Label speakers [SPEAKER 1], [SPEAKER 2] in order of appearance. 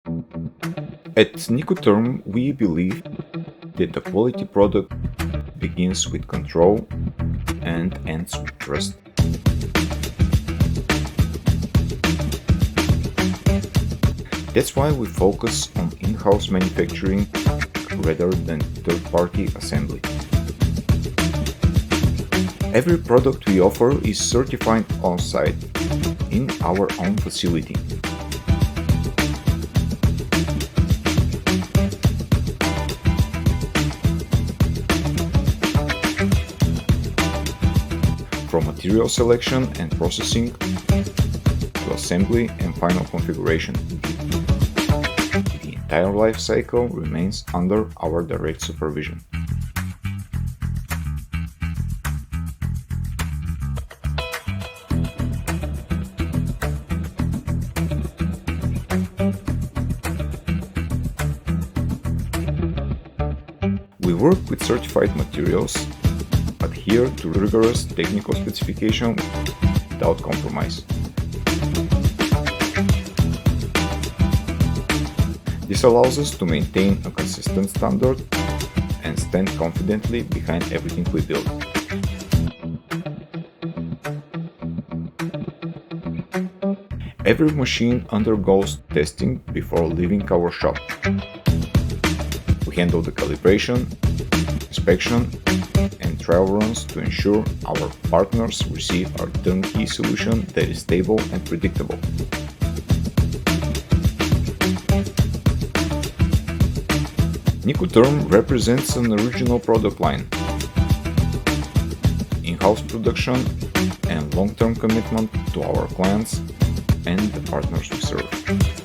[SPEAKER 1] At Niko Therm, we believe that a quality product begins with control and ends with trust. That's why we focus on in-house manufacturing rather than third-party assembly. Every product we offer is certified on-site in our own facility. From material selection and processing to assembly and final configuration, the entire life cycle remains under our direct supervision. We work with certified materials, adhere to rigorous technical specification without compromise. This allows us to maintain a consistent standard and stand confidently behind everything we build. Every machine undergoes testing before leaving our shop. We handle the calibration, inspection, and trial runs to ensure our partners receive our turnkey solution that is stable and predictable. Niko Therm represents an original product line, in-house production, and long-term commitment to our clients and the partners we serve.